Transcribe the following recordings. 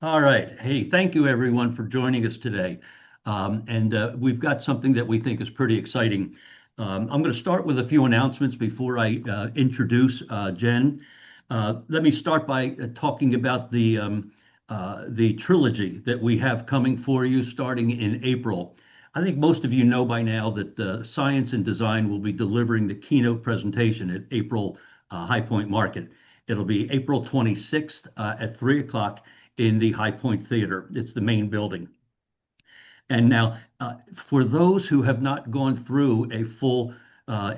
All right. Hey, thank you everyone for joining us today. And we've got something that we think is pretty exciting. I'm going to start with a few announcements before I introduce Jen. Let me start by talking about the trilogy that we have coming for you starting in April. I think most of you know by now that Science and Design will be delivering the keynote presentation at April High Point Market. It'll be April 26th at 3 o'clock in the High Point Theater. It's the main building. And now, for those who have not gone through a full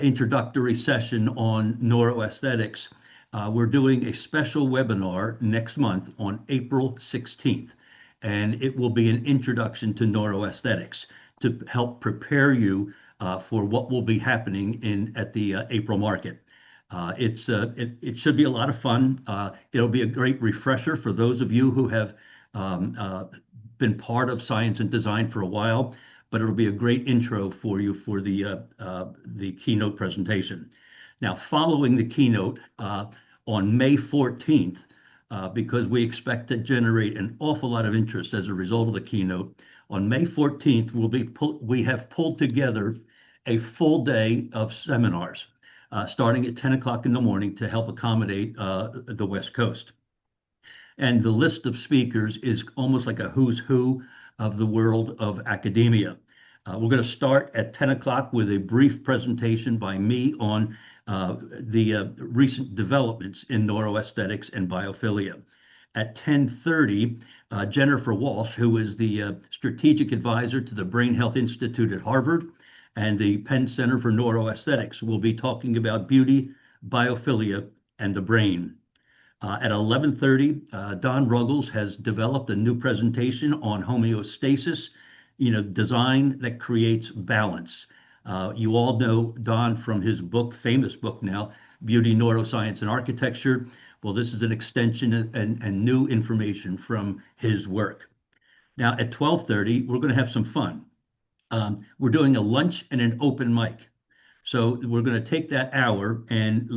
introductory session on neuroaesthetics, we're doing a special webinar next month on April 16th. And it will be an introduction to neuroaesthetics to help prepare you for what will be happening at the April market. It should be a lot of fun. It'll be a great refresher for those of you who have um, uh, been part of Science and Design for a while, but it'll be a great intro for you for the keynote presentation. Now, following the keynote on May 14th, because we expect to generate an awful lot of interest as a result of the keynote, on May 14th, we have pulled together a full day of seminars starting at 10 o'clock in the morning to help accommodate the West Coast. And the list of speakers is almost like a who's who of the world of academia. We're going to start at 10 o'clock with a brief presentation by me on the recent developments in neuroaesthetics and biophilia. At 10:30, Jennifer Walsh, who is the strategic advisor to the Brain Health Institute at Harvard and the Penn Center for Neuroaesthetics, will be talking about beauty, biophilia, and the brain. At 11:30, Don Ruggles has developed a new presentation on homeostasis, design that creates balance. You all know Don from his book, famous book now, Beauty, Neuroscience, and Architecture. Well, this is an extension and new information from his work. Now, at 12:30, we're going to have some fun. We're doing a lunch and an open mic. So we're going to take that hour and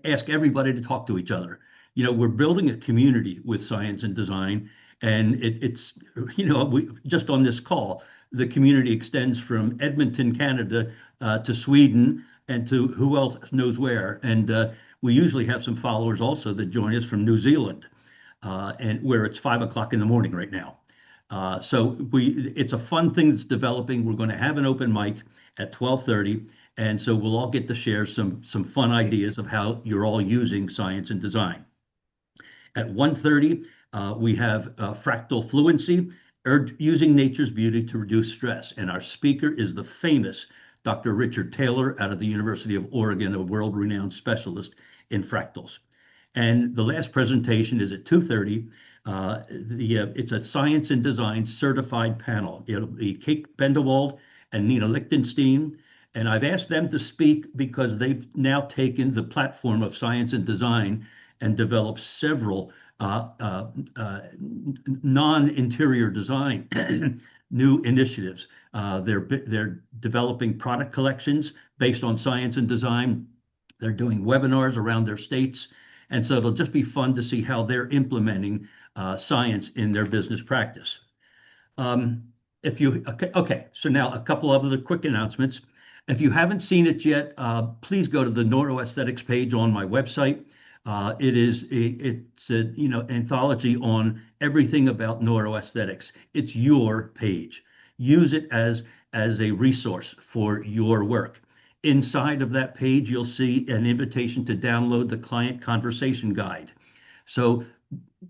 ask everybody to talk to each other. We're building a community with Science and Design, and it's we just on this call, the community extends from Edmonton, Canada, to Sweden, and to who else knows where. And we usually have some followers also that join us from New Zealand, and where it's 5 o'clock in the morning right now. It's a fun thing that's developing. We're going to have an open mic at 12:30, and so we'll all get to share some fun ideas of how you're all using Science and Design. At 1:30, we have fractal fluency, using nature's beauty to reduce stress, and our speaker is the famous Dr. Richard Taylor out of the University of Oregon, a world-renowned specialist in fractals. And the last presentation is at 2:30. It's a Science and Design certified panel. It'll be Kate Bendewald and Nina Lichtenstein. And I've asked them to speak because they've now taken the platform of Science and Design and developed several non-interior design new initiatives. They're developing product collections based on Science and Design. They're doing webinars around their states. And so it'll just be fun to see how they're implementing science in their business practice. Okay, so now a couple of other quick announcements. If you haven't seen it yet, please go to the neuroaesthetics page on my website. It's a anthology on everything about neuroaesthetics. It's your page. Use it as a resource for your work. Inside of that page, you'll see an invitation to download the client conversation guide. So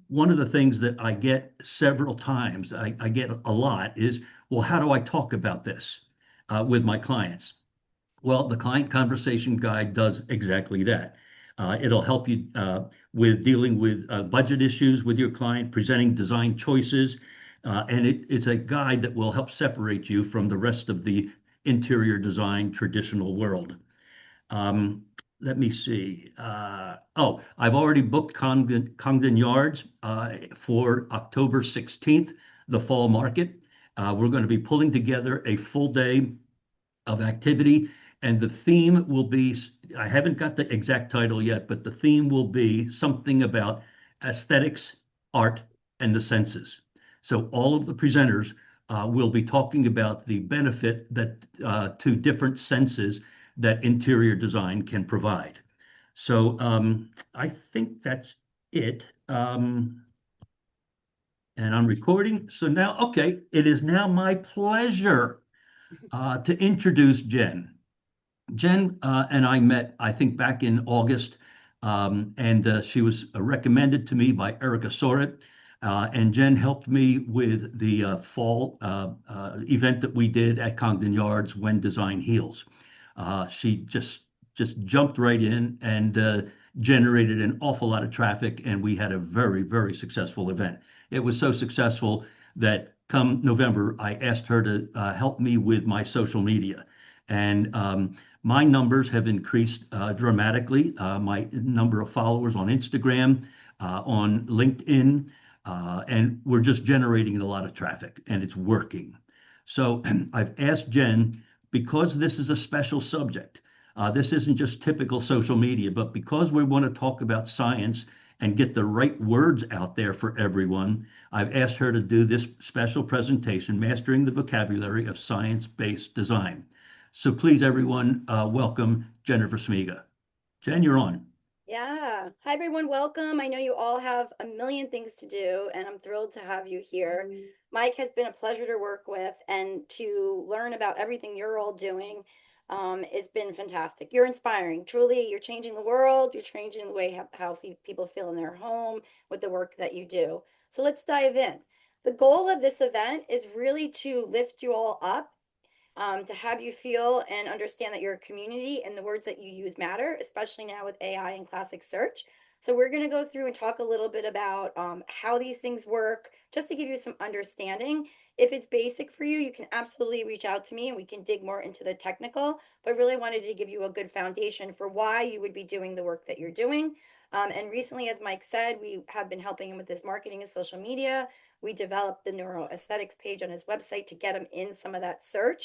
one of the things that I get several times, I get a lot, is, well, how do I talk about this with my clients? Well, the client conversation guide does exactly that. It'll help you with dealing with budget issues with your client, presenting design choices, and it's a guide that will help separate you from the rest of the interior design traditional world. Let me see. I've already booked Congdon Yards for October 16th, the fall market. We're going to be pulling together a full day of activity, and the theme will be, I haven't got the exact title yet, but the theme will be something about aesthetics, art, and the senses. So all of the presenters will be talking about the benefit that to different senses that interior design can provide. So I think that's it. And I'm recording. So now, okay, it is now my pleasure to introduce Jen. Jen and I met, I think, back in August, and she was recommended to me by Erica Soret. And Jen helped me with the fall event that we did at Congdon Yards, When Design Heals. She just jumped right in and generated an awful lot of traffic, and we had a very, very successful event. It was so successful that come November, I asked her to help me with my social media. And my numbers have increased dramatically. My number of followers on Instagram, on LinkedIn, and we're just generating a lot of traffic, and it's working. So I've asked Jen, because this is a special subject, this isn't just typical social media, but because we want to talk about science and get the right words out there for everyone, I've asked her to do this special presentation, Mastering the Vocabulary of Science-Based Design. So please, everyone, welcome Jennifer Smiga. Jen, you're on. Yeah. Hi, everyone. Welcome. I know you all have a million things to do, and I'm thrilled to have you here. Mike has been a pleasure to work with, and to learn about everything you're all doing it's been fantastic. You're inspiring. Truly, you're changing the world. You're changing the way how people feel in their home with the work that you do. So let's dive in. The goal of this event is really to lift you all up, to have you feel and understand that you're a community and the words that you use matter, especially now with AI and classic search. So we're going to go through and talk a little bit about how these things work, just to give you some understanding. If it's basic for you, you can absolutely reach out to me and we can dig more into the technical, but really wanted to give you a good foundation for why you would be doing the work that you're doing. And recently, as Mike said, we have been helping him with his marketing and social media. We developed the neuroaesthetics page on his website to get him in some of that search,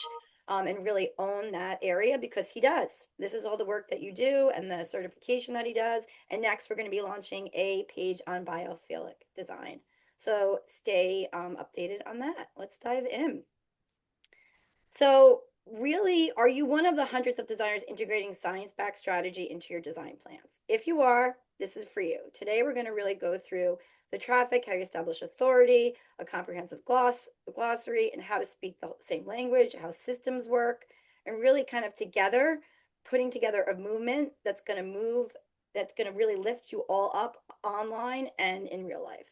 and really own that area, because he does. This is all the work that you do and the certification that he does. And next, we're going to be launching a page on biophilic design. So stay updated on that. Let's dive in. So, really, are you one of the hundreds of designers integrating science backed strategy into your design plans? If you are, this is for you. Today, we're going to really go through the traffic, how you establish authority, a comprehensive glossary, and how to speak the same language, how systems work, and really kind of together putting together a movement that's going to move, that's going to really lift you all up online and in real life.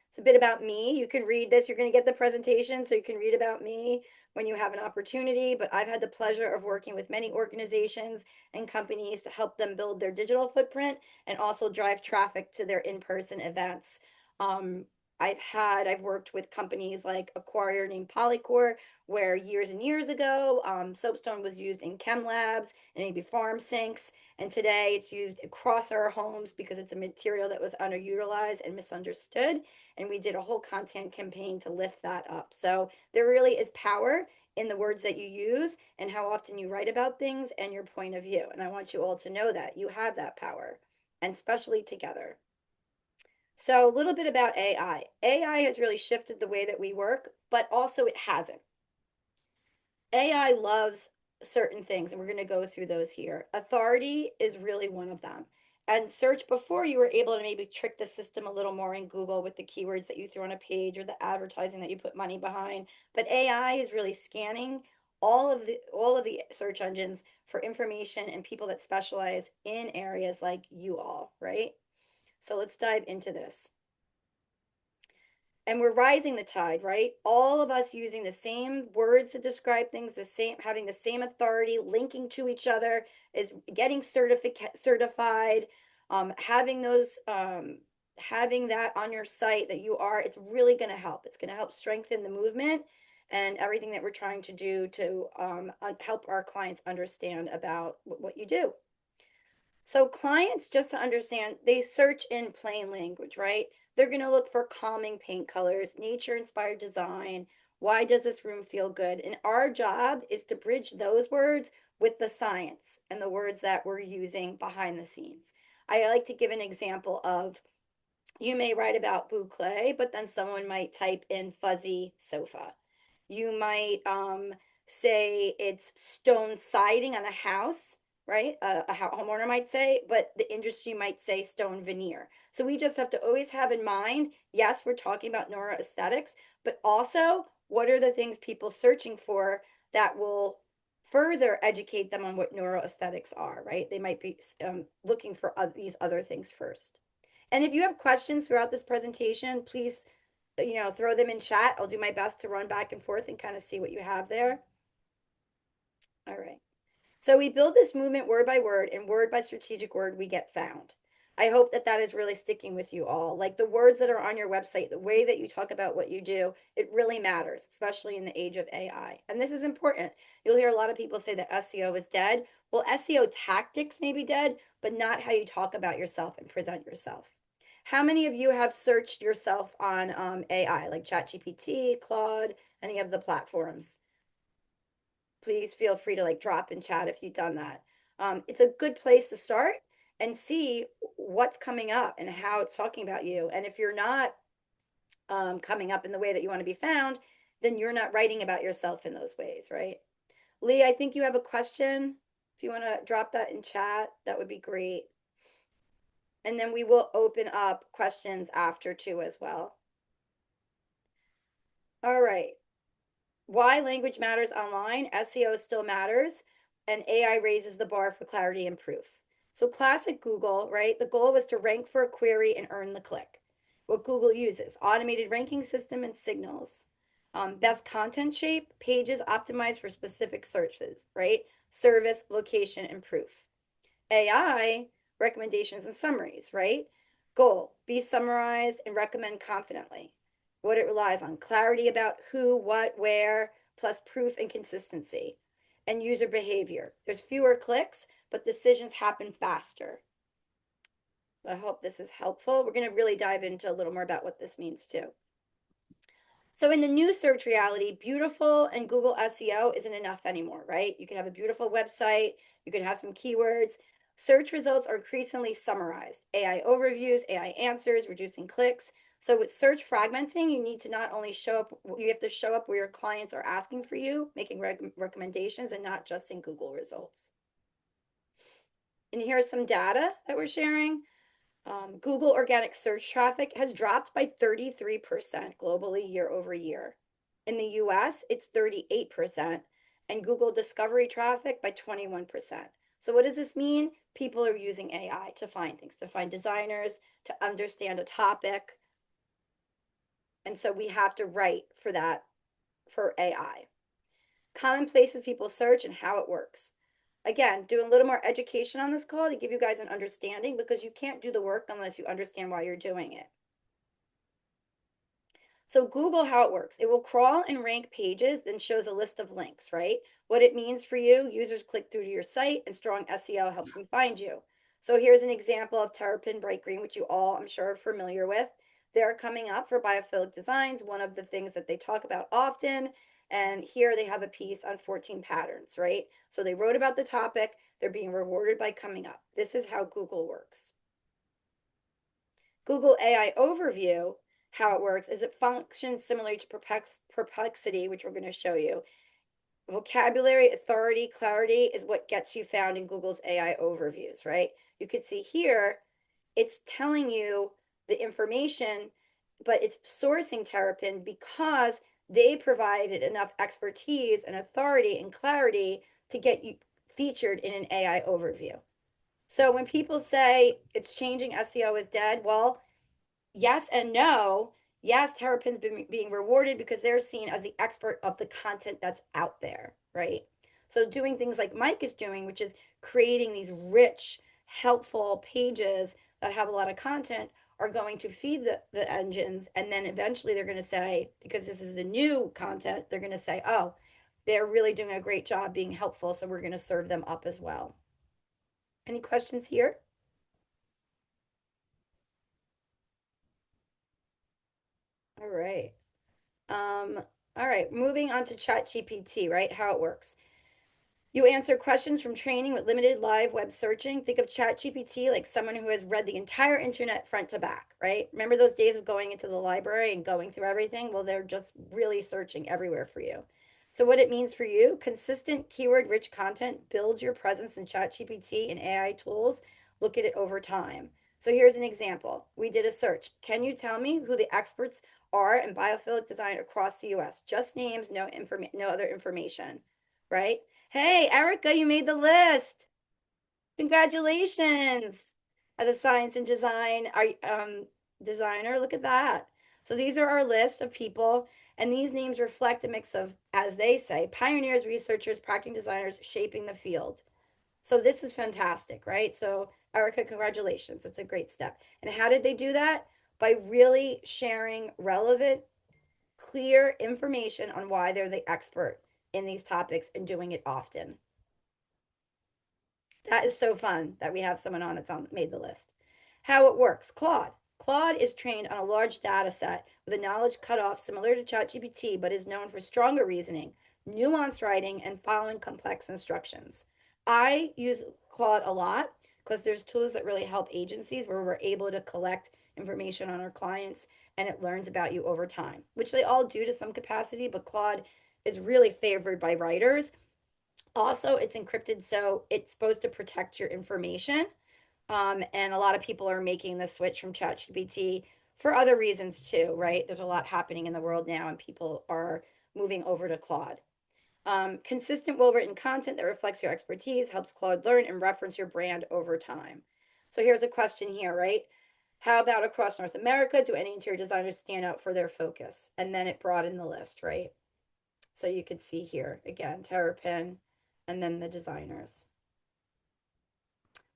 It's a bit about me. You can read this. You're going to get the presentation, so you can read about me when you have an opportunity. But I've had the pleasure of working with many organizations and companies to help them build their digital footprint and also drive traffic to their in-person events. Um, I've worked with companies like a quarrier named Polycore, where years and years ago, soapstone was used in chem labs and maybe farm sinks. And today it's used across our homes because it's a material that was underutilized and misunderstood, and we did a whole content campaign to lift that up. So there really is power in the words that you use and how often you write about things and your point of view. And I want you all to know that you have that power, and especially together. So a little bit about AI. AI has really shifted the way that we work, but also it hasn't. AI loves certain things, and we're going to go through those here. Authority is really one of them. And search, before, you were able to maybe trick the system a little more in Google with the keywords that you throw on a page or the advertising that you put money behind. But AI is really scanning all of the search engines for information and people that specialize in areas like you all, right? So let's dive into this. And we're rising the tide, right? All of us using the same words to describe things, the same, having the same authority, linking to each other, is getting certified, having those, having that on your site that you are. It's really going to help. It's going to help strengthen the movement and everything that we're trying to do to help our clients understand about what you do. So clients, just to understand, they search in plain language, right? They're going to look for calming paint colors, nature inspired design. Why does this room feel good? And our job is to bridge those words with the science and the words that we're using behind the scenes. I like to give an example of You may write about boucle, but then someone might type in fuzzy sofa. You might say it's stone siding on a house, right? A homeowner might say, but the industry might say stone veneer. So we just have to always have in mind, yes, we're talking about neuroaesthetics, but also what are the things people searching for that will further educate them on what neuroaesthetics are, right? They might be looking for these other things first. And if you have questions throughout this presentation, please, throw them in chat. I'll do my best to run back and forth and kind of see what you have there. All right. So we build this movement word by word, and word by strategic word, we get found. I hope that that is really sticking with you all. Like the words that are on your website, the way that you talk about what you do, it really matters, especially in the age of AI. And this is important. You'll hear a lot of people say that SEO is dead. Well, SEO tactics may be dead, but not how you talk about yourself and present yourself. How many of you have searched yourself on AI, like ChatGPT, Claude, any of the platforms? Please feel free to like drop in chat if you've done that. It's a good place to start and see what's coming up and how it's talking about you. And if you're not coming up in the way that you want to be found, then you're not writing about yourself in those ways, right? Lee, I think you have a question. If you want to drop that in chat, that would be great. And then we will open up questions after too as well. All right. Why language matters online, SEO still matters, and AI raises the bar for clarity and proof. So classic Google, right? The goal was to rank for a query and earn the click. What Google uses, automated ranking system and signals. Best content shape, pages optimized for specific searches, right? Service, location, and proof. AI, recommendations and summaries, right? Goal, be summarized and recommend confidently. What it relies on, clarity about who, what, where, plus proof and consistency. And user behavior. There's fewer clicks, but decisions happen faster. I hope this is helpful. We're going to really dive into a little more about what this means too. So in the new search reality, beautiful and Google SEO isn't enough anymore, right? You can have a beautiful website, you can have some keywords. Search results are increasingly summarized. AI overviews, AI answers, reducing clicks. So with search fragmenting, you need to not only show up, you have to show up where your clients are asking for you, making recommendations, and not just in Google results. And here's some data that we're sharing. Google organic search traffic has dropped by 33% globally year over year. In the US, it's 38%, and Google discovery traffic by 21%. So, what does this mean? People are using AI to find things, to find designers, to understand a topic. And so, we have to write for that for AI. Common places people search and how it works. Again, doing a little more education on this call to give you guys an understanding because you can't do the work unless you understand why you're doing it. So Google, how it works. It will crawl and rank pages, then shows a list of links, right? What it means for you, users click through to your site and strong SEO helps them find you. So here's an example of Terrapin Bright Green, which you all, I'm sure, are familiar with. They're coming up for biophilic designs, one of the things that they talk about often. And here they have a piece on 14 patterns, right? So they wrote about the topic. They're being rewarded by coming up. This is how Google works. Google AI Overview, how it works is it functions similarly to perplexity, which we're going to show you. Vocabulary, authority, clarity is what gets you found in Google's AI overviews, right? You could see here, it's telling you the information, but it's sourcing Terrapin because they provided enough expertise and authority and clarity to get you featured in an AI overview. So when people say it's changing, SEO is dead, well, yes and no. Yes, Terrapin's been being rewarded because they're seen as the expert of the content that's out there, right? So doing things like Mike is doing, which is creating these rich, helpful pages that have a lot of content, are going to feed the engines. And then eventually they're going to say, because this is a new content, they're going to say, oh, they're really doing a great job being helpful. So we're going to serve them up as well. Any questions here? All right. Um, all right, moving on to ChatGPT, right? How it works. You answer questions from training with limited live web searching. Think of ChatGPT like someone who has read the entire internet front to back, right? Remember those days of going into the library and going through everything? Well, they're just really searching everywhere for you. So, what it means for you, consistent keyword rich content builds your presence in ChatGPT and AI tools. Look at it over time. So, here's an example. We did a search. Can you tell me who the experts are in biophilic design across the US? Just names, no other information, right? Hey, Erica, you made the list. Congratulations. As a science and design designer, look at that. So these are our list of people, and these names reflect a mix of, as they say, pioneers, researchers, practicing designers shaping the field. So this is fantastic, right? So Erica, congratulations. It's a great step. And how did they do that? By really sharing relevant, clear information on why they're the expert in these topics and doing it often. That is so fun that we have someone on that's made the list. How it works. Claude. Claude is trained on a large data set with a knowledge cutoff similar to ChatGPT, but is known for stronger reasoning, nuanced writing, and following complex instructions. I use Claude a lot because there's tools that really help agencies where we're able to collect information on our clients and it learns about you over time, which they all do to some capacity, but Claude is really favored by writers. Also, it's encrypted, so it's supposed to protect your information. And a lot of people are making the switch from ChatGPT for other reasons too, right? There's a lot happening in the world now, and people are moving over to Claude. Consistent, well written content that reflects your expertise helps Claude learn and reference your brand over time. So here's a question here, right? How about across North America? Do any interior designers stand out for their focus? And then it brought in the list, right? So you could see here again, Terrapin, and then the designers.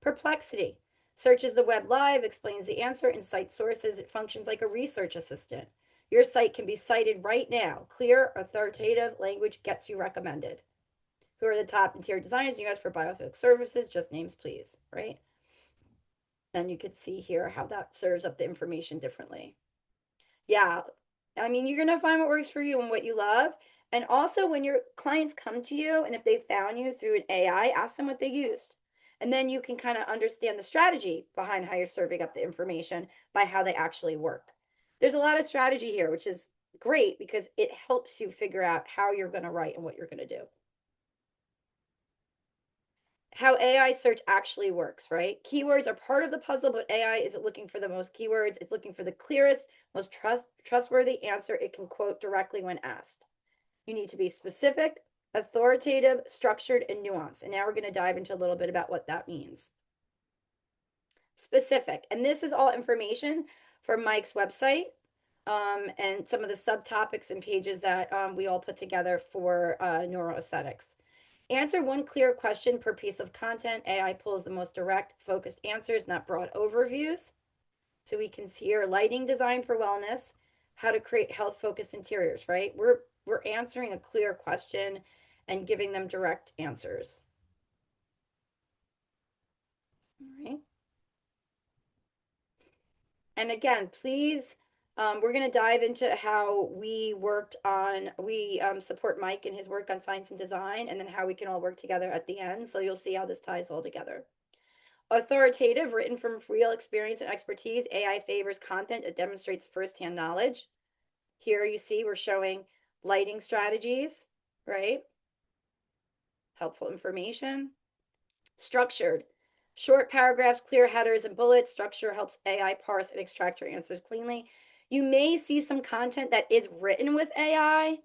Perplexity searches the web live, explains the answer, and cites sources. It functions like a research assistant. Your site can be cited right now. Clear, authoritative language gets you recommended. Who are the top interior designers in the US for biophilic services? Just names, please, right? And you could see here how that serves up the information differently. Yeah, I mean, you're going to find what works for you and what you love. And also, when your clients come to you, and if they found you through an AI, ask them what they used. And then you can kind of understand the strategy behind how you're serving up the information by how they actually work. There's a lot of strategy here, which is great because it helps you figure out how you're going to write and what you're going to do. How AI search actually works, right? Keywords are part of the puzzle, but AI isn't looking for the most keywords. It's looking for the clearest, most trustworthy answer it can quote directly when asked. You need to be specific, authoritative, structured, and nuanced. And now we're going to dive into a little bit about what that means. Specific. And this is all information from Mike's website and some of the subtopics and pages that we all put together for neuroaesthetics. Answer one clear question per piece of content. AI pulls the most direct, focused answers, not broad overviews. So we can see here lighting design for wellness, how to create health-focused interiors, right? We're answering a clear question and giving them direct answers. All right. And again, please, we're going to dive into how we support Mike in his work on science and design, and then how we can all work together at the end. So you'll see how this ties all together. Authoritative, written from real experience and expertise. AI favors content that demonstrates firsthand knowledge. Here you see we're showing lighting strategies, right? Helpful information. Structured. Short paragraphs, clear headers, and bullets. Structure helps AI parse and extract your answers cleanly. You may see some content that is written with AI,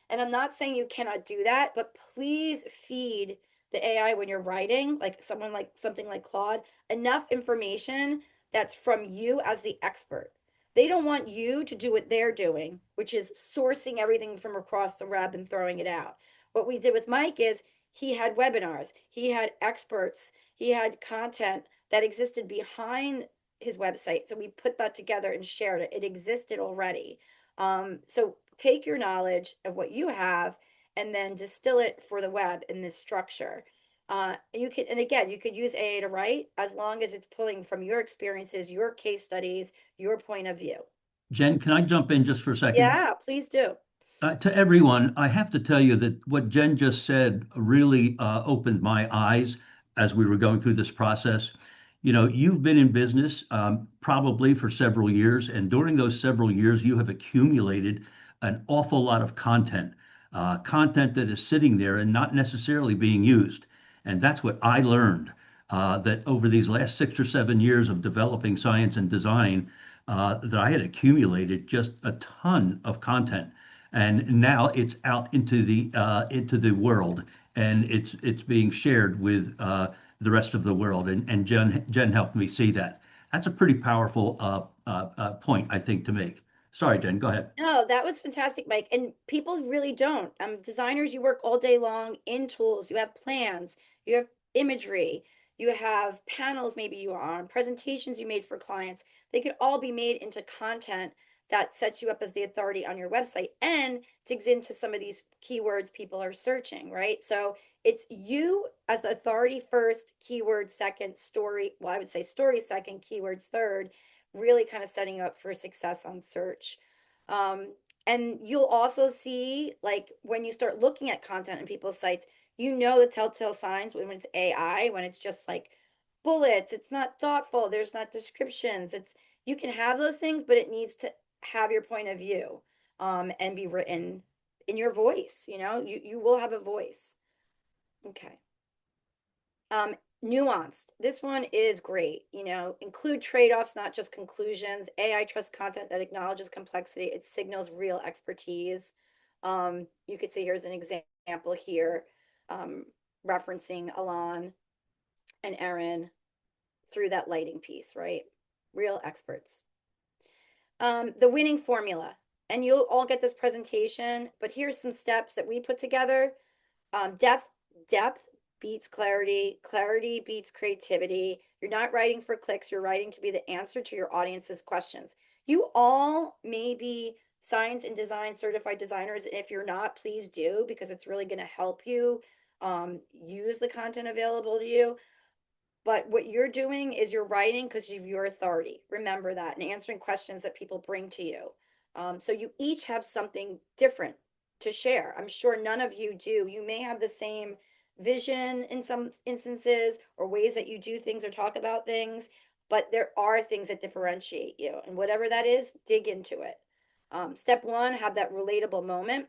and I'm not saying you cannot do that, but please feed the AI when you're writing, like something like Claude, enough information that's from you as the expert. They don't want you to do what they're doing, which is sourcing everything from across the web and throwing it out. What we did with Mike is he had webinars, he had experts, he had content that existed behind his website. So we put that together and shared it. It existed already. So take your knowledge of what you have and then distill it for the web in this structure. You can, and again, you could use AI to write as long as it's pulling from your experiences, your case studies, your point of view. Jen, can I jump in just for a second? Yeah, please do. To everyone, I have to tell you that what Jen just said really opened my eyes as we were going through this process. You know, you've been in business probably for several years, and during those several years, you have accumulated an awful lot of content, content that is sitting there and not necessarily being used. And that's what I learned that over these last 6 or 7 years of developing science and design, that I had accumulated just a ton of content and now it's out into the world, and it's being shared with the rest of the world. And Jen helped me see that. That's a pretty powerful point, I think, to make. Sorry, Jen, go ahead. No, that was fantastic, Mike. And people really don't. Designers, you work all day long in tools. You have plans, you have imagery, you have panels maybe you are on, presentations you made for clients. They could all be made into content that sets you up as the authority on your website and digs into some of these keywords people are searching, right? So it's you as the authority first, keyword second, story. Well, I would say story second, keywords third, really kind of setting you up for success on search. Um, and you'll also see, like, when you start looking at content on people's sites, you know the telltale signs when it's AI, when it's just like bullets, it's not thoughtful, there's not descriptions. It's you can have those things, but it needs to have your point of view and be written in your voice. You will have a voice. Okay. Um, Nuanced. This one is great. Include trade-offs, not just conclusions. AI trust content that acknowledges complexity. It signals real expertise. You could see here's an example here, um, referencing Alon and Erin through that lighting piece, right? Real experts. The winning formula. And you'll all get this presentation, but here's some steps that we put together. Depth beats clarity. Clarity beats creativity. You're not writing for clicks. You're writing to be the answer to your audience's questions. You all may be science and design certified designers. And if you're not, please do, because it's really going to help you use the content available to you. But what you're doing is you're writing because of your authority. Remember that, and answering questions that people bring to you. So you each have something different to share. I'm sure none of you do. You may have the same vision in some instances or ways that you do things or talk about things, but there are things that differentiate you. And whatever that is, dig into it. Step one, have that relatable moment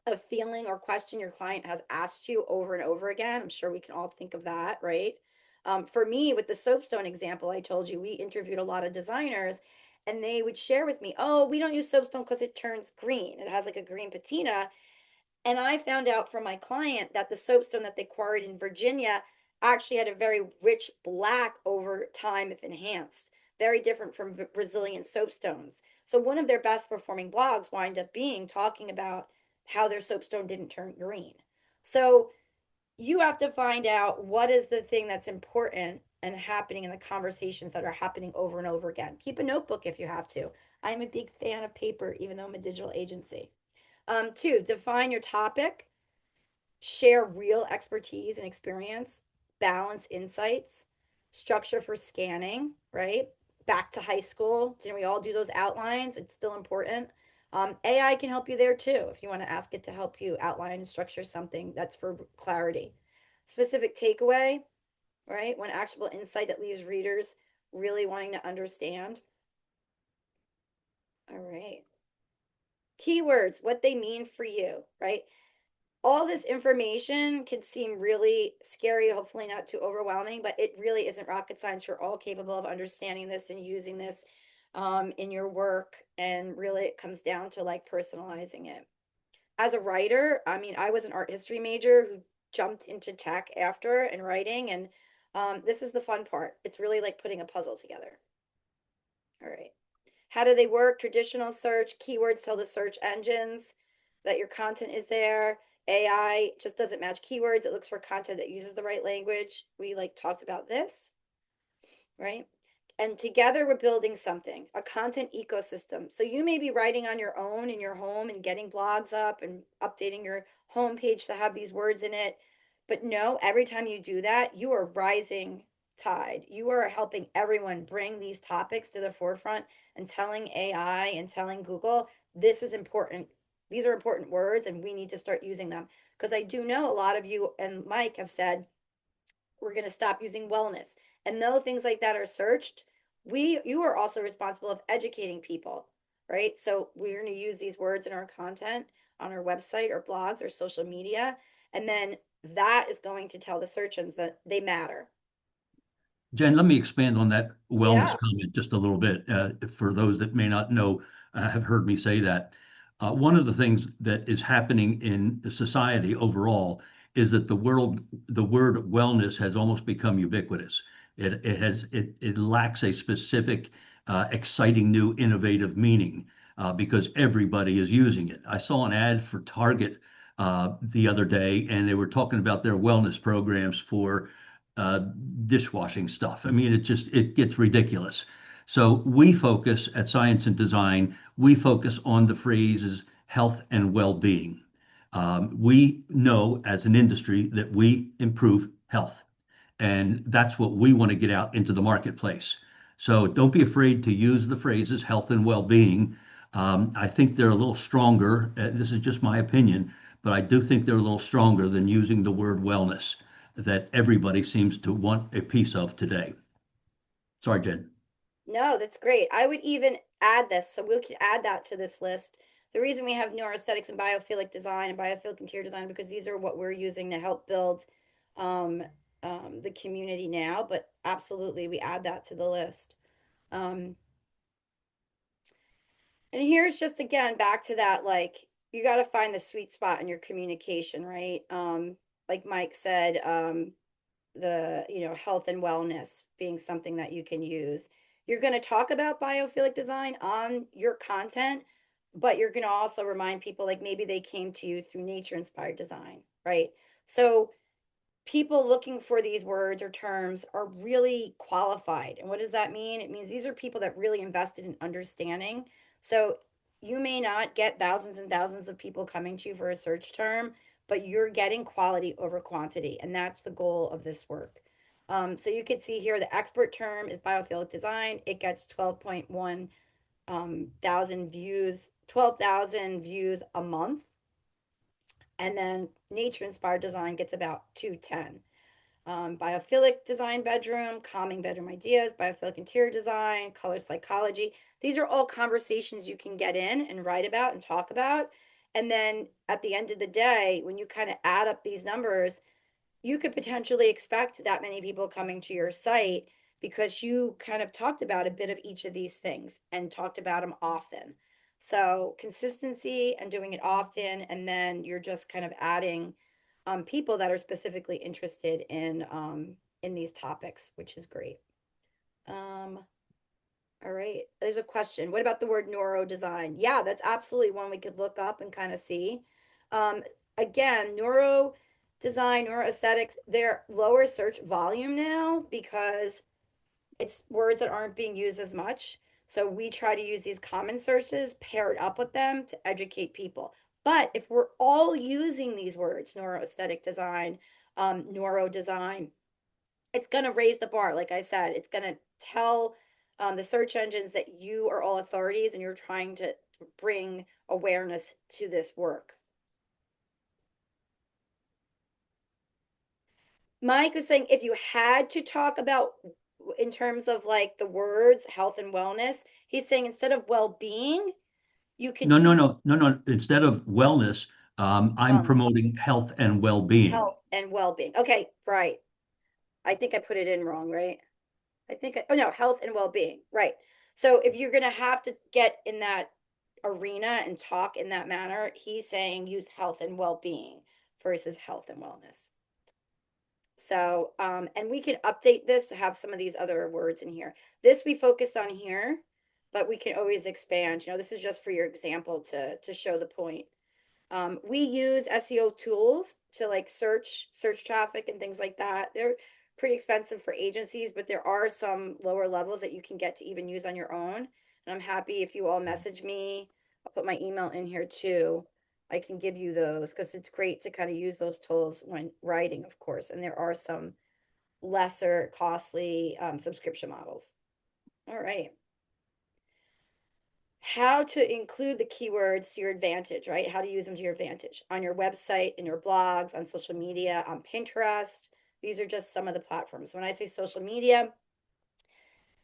of feeling or question your client has asked you over and over again. I'm sure we can all think of that, right? For me, with the soapstone example, I told you we interviewed a lot of designers and they would share with me, oh, we don't use soapstone because it turns green. It has like a green patina. And I found out from my client that the soapstone that they quarried in Virginia actually had a very rich black over time if enhanced, very different from Brazilian soapstones. So one of their best performing blogs wind up being talking about how their soapstone didn't turn green. So you have to find out what is the thing that's important and happening in the conversations that are happening over and over again. Keep a notebook if you have to. I'm a big fan of paper, even though I'm a digital agency. Two, define your topic, share real expertise and experience, balance insights, structure for scanning, right? Back to high school. Didn't we all do those outlines? It's still important. AI can help you there too if you want to ask it to help you outline and structure something that's for clarity. Specific takeaway, right? One actionable insight that leaves readers really wanting to understand. All right. Keywords, what they mean for you, right? All this information can seem really scary, hopefully not too overwhelming, but it really isn't rocket science. You're all capable of understanding this and using this in your work. And really, it comes down to like personalizing it. As a writer, I mean, I was an art history major who jumped into tech after and writing. And this is the fun part. It's really like putting a puzzle together. All right. How do they work? Traditional search, keywords tell the search engines that your content is there. AI just doesn't match keywords. It looks for content that uses the right language. We like talked about this, right? And together we're building something, a content ecosystem. So you may be writing on your own in your home and getting blogs up and updating your homepage to have these words in it. But no, every time you do that, you are rising tide. You are helping everyone bring these topics to the forefront and telling AI and telling Google, this is important. these are important words and we need to start using them. Because I do know a lot of you and Mike have said, we're going to stop using wellness. And though things like that are searched, you are also responsible of educating people, right? So we're going to use these words in our content on our website or blogs or social media. And then that is going to tell the search engines that they matter. Jen, let me expand on that wellness Yeah. comment just a little bit. For those that may not know, have heard me say that. One of the things that is happening in society overall is that the word wellness has almost become ubiquitous. It lacks a specific, exciting, new, innovative meaning because everybody is using it. I saw an ad for Target the other day, and they were talking about their wellness programs for uh, dishwashing stuff. I mean, it gets ridiculous. So we focus at Science and Design, we focus on the phrases health and well-being. We know as an industry that we improve health, and that's what we want to get out into the marketplace. So don't be afraid to use the phrases health and well-being. I think they're a little stronger. This is just my opinion, but I do think they're a little stronger than using the word wellness that everybody seems to want a piece of today. Sorry, Jen. No, that's great. I would even add this, so we can add that to this list. The reason we have neuroaesthetics and biophilic design and biophilic interior design because these are what we're using to help build um, the community now. But absolutely, we add that to the list. Um, and here's just again back to that, like you got to find the sweet spot in your communication, right? Like Mike said, the health and wellness being something that you can use. You're going to talk about biophilic design on your content, but you're going to also remind people like maybe they came to you through nature inspired design, right? So people looking for these words or terms are really qualified. And what does that mean? It means these are people that really invested in understanding. So you may not get thousands and thousands of people coming to you for a search term, but you're getting quality over quantity. And that's the goal of this work. So you can see here the expert term is biophilic design. It gets 12.1 thousand views, 12,000 views a month. And then nature inspired design gets about 210. Biophilic design bedroom, calming bedroom ideas, biophilic interior design, color psychology. These are all conversations you can get in and write about and talk about. And then at the end of the day, when you kind of add up these numbers, you could potentially expect that many people coming to your site because you kind of talked about a bit of each of these things and talked about them often. So consistency and doing it often, and then you're just kind of adding people that are specifically interested in these topics, which is great. Um, all right, there's a question. What about the word neuro design? Yeah, that's absolutely one we could look up and kind of see. Um, Again, neuro design, neuroaesthetics, they're lower search volume now because it's words that aren't being used as much. So we try to use these common searches paired up with them to educate people. But if we're all using these words, neuroaesthetic design, neuro design, it's going to raise the bar. Like I said, it's going to tell the search engines that you are all authorities and you're trying to bring awareness to this work. Mike was saying if you had to talk about in terms of like the words health and wellness, he's saying instead of well-being, you could No, no, no, no, no. Instead of wellness, I'm um promoting health and well-being. health and well-being. Okay, right. I think I put it in wrong, right? Oh no, health and well-being. Right. So if you're going to have to get in that arena and talk in that manner, he's saying use health and well-being versus health and wellness. So, and we can update this to have some of these other words in here. This we focused on here, but we can always expand. This is just for your example to show the point. We use SEO tools to like search traffic and things like that. They're pretty expensive for agencies, but there are some lower levels that you can get to even use on your own. And I'm happy if you all message me. I'll put my email in here too. I can give you those because it's great to kind of use those tools when writing, of course. And there are some lesser costly subscription models. All right. how to include the keywords to your advantage, right? How to use them to your advantage on your website, in your blogs, on social media, on Pinterest. These are just some of the platforms. When I say social media,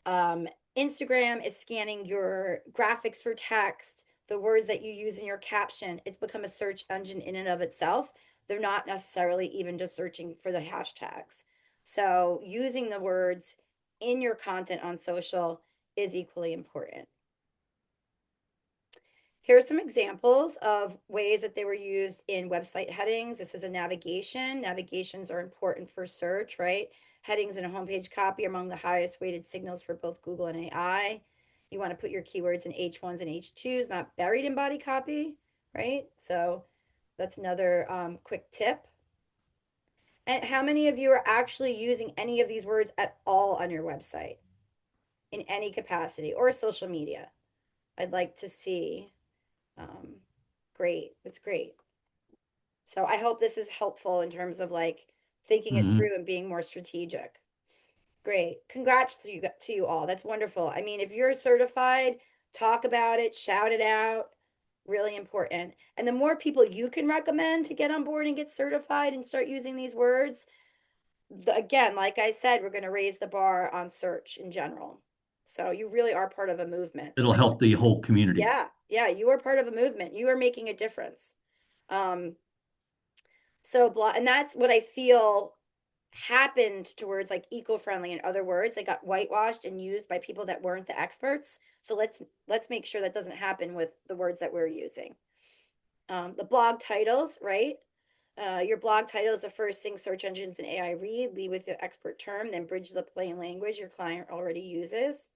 um, Instagram is scanning your graphics for text, the words that you use in your caption. It's become a search engine in and of itself. They're not necessarily even just searching for the hashtags. So using the words in your content on social is equally important. Here are some examples of ways that they were used in website headings. This is a navigation. Navigations are important for search, right? Headings in a homepage copy are among the highest weighted signals for both Google and AI. You want to put your keywords in H1s and H2s, not buried in body copy, right? So that's another quick tip. And how many of you are actually using any of these words at all on your website in any capacity or social media? I'd like to see. Great. It's great. So I hope this is helpful in terms of like thinking it Hmm. through and being more strategic. Great. Congrats to you all. That's wonderful. I mean, if you're certified, talk about it, shout it out. Really important. And the more people you can recommend to get on board and get certified and start using these words, again, like I said, we're going to raise the bar on search in general. So you really are part of a movement. It'll help the whole community. Yeah, yeah, you are part of a movement. You are making a difference. Um, and that's what I feel happened towards like eco-friendly and other words. They got whitewashed and used by people that weren't the experts. So let's make sure that doesn't happen with the words that we're using. The blog titles, right? Your blog title is the first thing search engines and AI read. Lead with the expert term, then bridge the plain language your client already uses.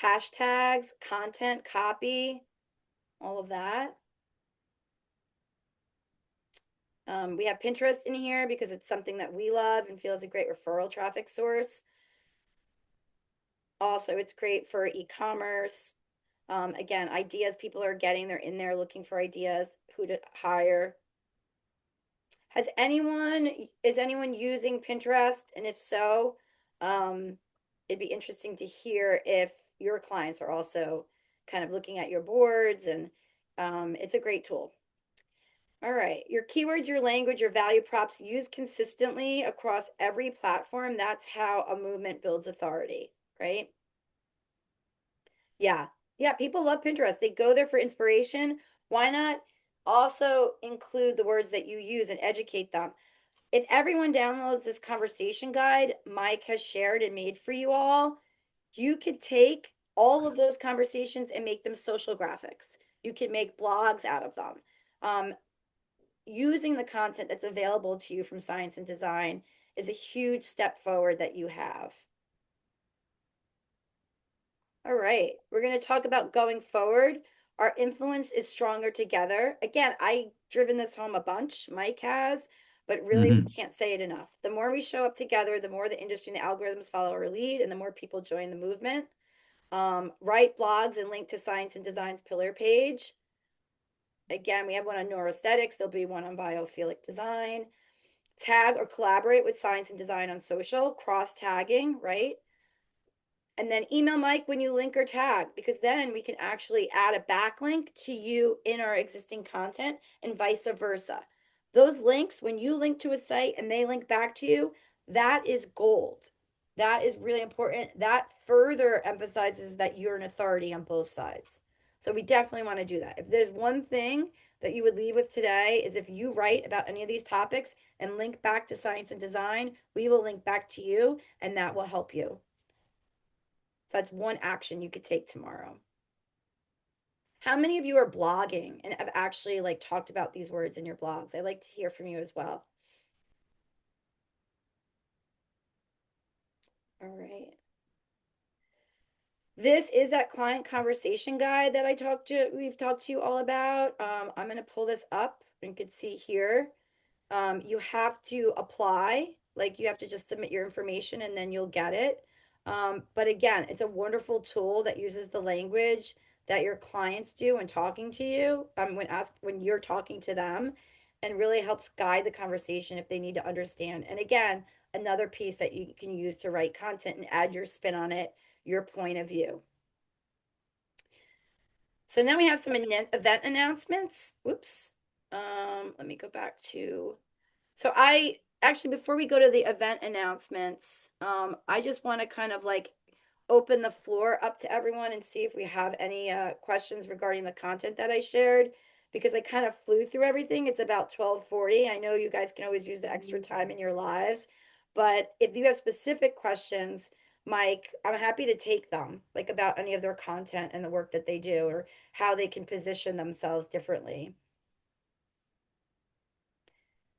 Hashtags, content, copy, all of that. We have Pinterest in here because it's something that we love and feel is a great referral traffic source. Also, it's great for e-commerce. Again, ideas people are getting, they're in there looking for ideas, who to hire. Is anyone using Pinterest? And if so, it'd be interesting to hear if your clients are also kind of looking at your boards, and it's a great tool. All right, your keywords, your language, your value props used consistently across every platform. That's how a movement builds authority, right? Yeah. Yeah, people love Pinterest. They go there for inspiration. Why not also include the words that you use and educate them? If everyone downloads this conversation guide Mike has shared and made for you all, you could take all of those conversations and make them social graphics. You can make blogs out of them. Using the content that's available to you from Science and Design is a huge step forward that you have. All right, we're going to talk about going forward. Our influence is stronger together. Again, I driven this home a bunch. Mike has, but really we Hmm. can't say it enough. The more we show up together, the more the industry and the algorithms follow our lead, and the more people join the movement. Write blogs and link to Science and Design's pillar page. Again, we have one on neuroaesthetics. There'll be one on biophilic design. Tag or collaborate with Science and Design on social, cross tagging, right? And then email Mike when you link or tag, because then we can actually add a backlink to you in our existing content and vice versa. Those links, when you link to a site and they link back to you, that is gold. That is really important. That further emphasizes that you're an authority on both sides. So we definitely want to do that. If there's one thing that you would leave with today is if you write about any of these topics and link back to Science and Design, we will link back to you and that will help you. So that's one action you could take tomorrow. How many of you are blogging and have actually like talked about these words in your blogs? I'd like to hear from you as well. All right. This is that client conversation guide that we've talked to you all about. I'm going to pull this up and you can see here. You have to apply, like you have to just submit your information and then you'll get it. But again, it's a wonderful tool that uses the language that your clients do when talking to you, when you're talking to them, and really helps guide the conversation if they need to understand. And again, another piece that you can use to write content and add your spin on it, your point of view. So now we have some event announcements. Whoops. Let me go back to, so I actually, before we go to the event announcements, I just want to kind of like open the floor up to everyone and see if we have any questions regarding the content that I shared, because I kind of flew through everything. It's about 12:40. I know you guys can always use the extra time in your lives, but if you have specific questions, Mike, I'm happy to take them, like about any of their content and the work that they do or how they can position themselves differently.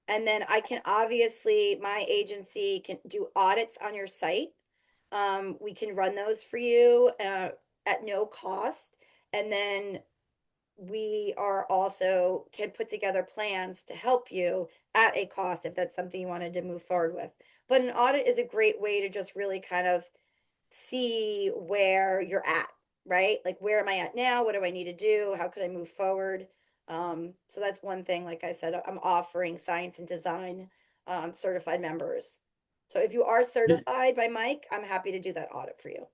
And then I can obviously, my agency can do audits on your site. We can run those for you at no cost. And then we are also can put together plans to help you at a cost if that's something you wanted to move forward with. But an audit is a great way to just really kind of see where you're at, right? Like, where am I at now? What do I need to do? How could I move forward? So that's one thing. Like I said, I'm offering science and design certified members. So if you are certified by Mike, I'm happy to do that audit for you.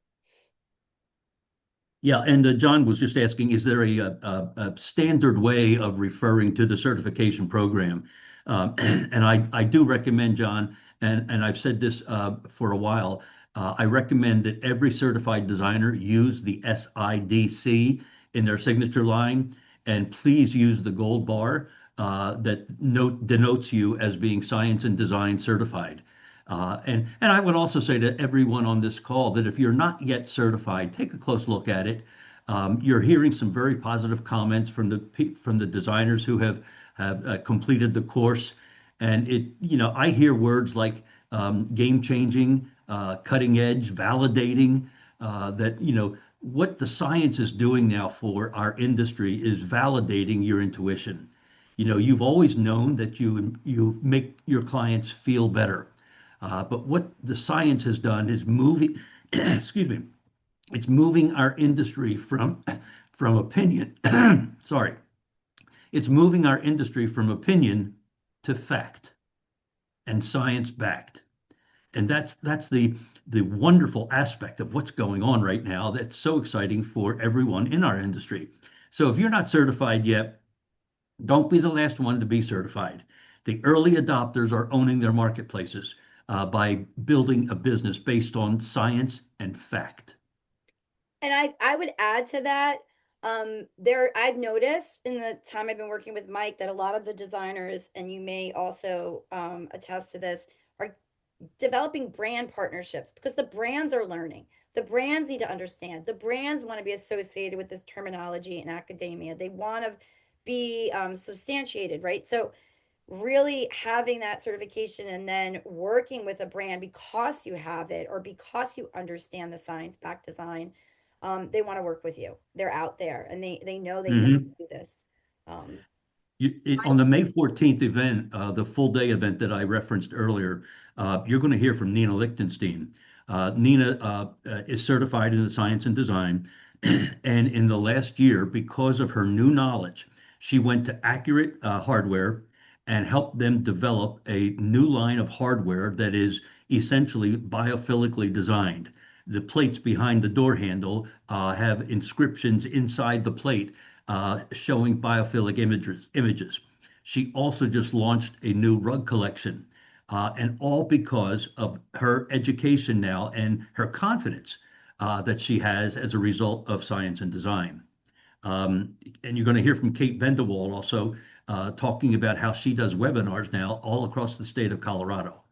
Yeah, and John was just asking, is there a standard way of referring to the certification program? And I do recommend, John, and I've said this for a while, I recommend that every certified designer use the SIDC in their signature line, and please use the gold bar that denotes you as being science and design certified. And I would also say to everyone on this call that if you're not yet certified, take a close look at it. You're hearing some very positive comments from the designers who have completed the course, and I hear words like game changing, cutting edge, validating. That what the science is doing now for our industry is validating your intuition. You've always known that you make your clients feel better. But what the science has done is moving, excuse me, it's moving our industry from opinion. Sorry, it's moving our industry from opinion to fact and science backed. And that's the wonderful aspect of what's going on right now. That's so exciting for everyone in our industry. So if you're not certified yet, don't be the last one to be certified. The early adopters are owning their marketplaces by building a business based on science and fact. And I would add to that, I've noticed in the time I've been working with Mike that a lot of the designers, and you may also attest to this, are developing brand partnerships because the brands are learning. The brands need to understand. The brands want to be associated with this terminology in academia. They want to be substantiated, right? So really having that certification and then working with a brand because you have it or because you understand the science back design, they want to work with you. They're out there and they know they need Mhm. to do this. Um, On the May 14th event, the full day event that I referenced earlier, you're going to hear from Nina Lichtenstein. Nina is certified in the science and design. And in the last year, because of her new knowledge, she went to Accurate Hardware and helped them develop a new line of hardware that is essentially biophilically designed. The plates behind the door handle have inscriptions inside the plate showing biophilic images. She also just launched a new rug collection, and all because of her education now and her confidence that she has as a result of science and design. And you're going to hear from Kate Vendewald also talking about how she does webinars now all across the state of Colorado.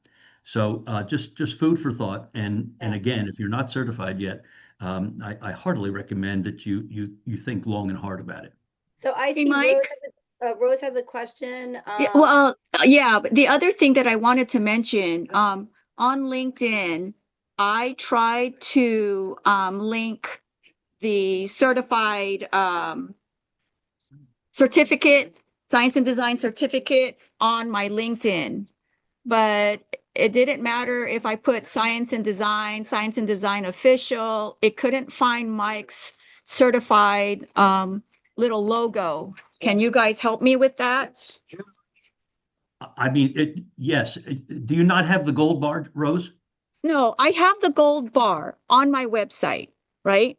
So just food for thought. And yeah. again, if you're not certified yet, I heartily recommend that you think long and hard about it. So I Hey, see Rose Mike. Rose has a question. Yeah, well, yeah, but the other thing that I wanted to mention, on LinkedIn, I tried to link the certified certificate, science and design certificate on my LinkedIn, but it didn't matter if I put science and design official, it couldn't find Mike's certified little logo. Can you guys help me with that? I mean, yes. Do you not have the gold bar, Rose? No, I have the gold bar on my website, right?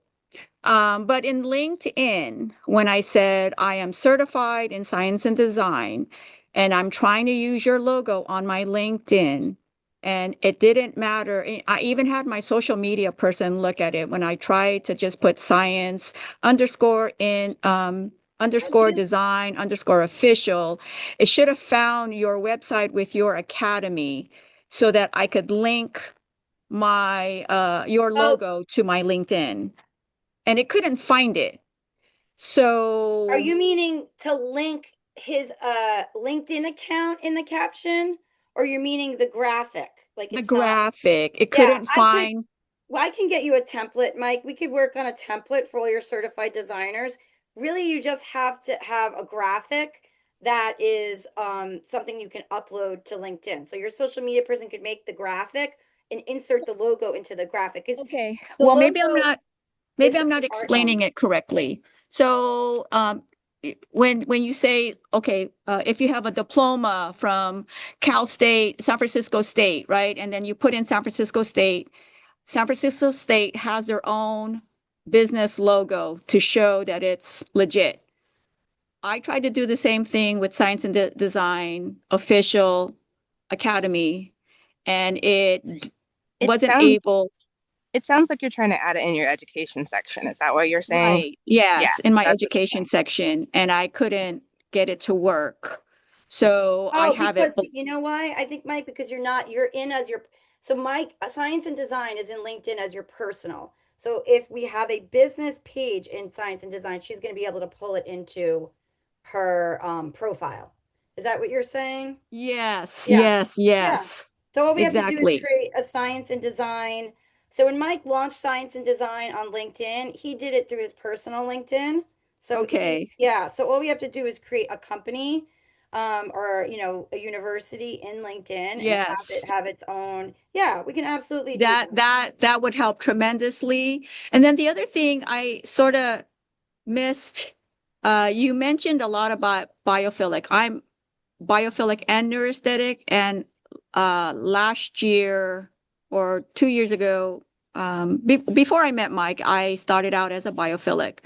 But in LinkedIn, when I said I am certified in science and design, and I'm trying to use your logo on my LinkedIn, and it didn't matter. I even had my social media person look at it when I tried to just put science underscore in underscore design underscore official. It should have found your website with your academy so that I could link my your Oh, logo to my LinkedIn, and it couldn't find it. are So you meaning to link his LinkedIn account in the caption, or you're meaning the graphic? Like the it's not. graphic, it Yeah, couldn't I could. find. Well, I can get you a template, Mike. We could work on a template for all your certified designers. Really, you just have to have a graphic that is something you can upload to LinkedIn. So your social media person could make the graphic and insert the logo into the graphic. Because Okay, the well, logo is maybe I'm just not an art element. explaining it correctly. So when you say, okay, if you have a diploma from Cal State, San Francisco State, right, and then you put in San Francisco State has their own business logo to show that it's legit. I tried to do the same thing with Science and Design Official Academy, and it It wasn't sounds able. it sounds like you're trying to add it in your education section. Is that what you're saying? Right. Yeah, Yes, in my that's what you're education saying. section, and I couldn't get it to work. So I Oh, have because it. you know why? I think, Mike, because you're in as your, so Mike, science and design is in LinkedIn as your personal. So if we have a business page in science and design, she's going to be able to pull it into her profile. Is that what you're saying? Yes, Yeah. yes, Yeah. yes, So what we have to do is exactly. create a science and design. So when Mike launched science and design on LinkedIn, he did it through his personal LinkedIn. So Okay. yeah, so all we have to do is create a company or a university in LinkedIn and have it Yes. have its own. Yeah, we can absolutely do That that. that that would help tremendously. And then the other thing I sort of missed, you mentioned a lot about biophilic. I'm biophilic and neuroaesthetic. And last year or 2 years ago, before I met Mike, I started out as a biophilic.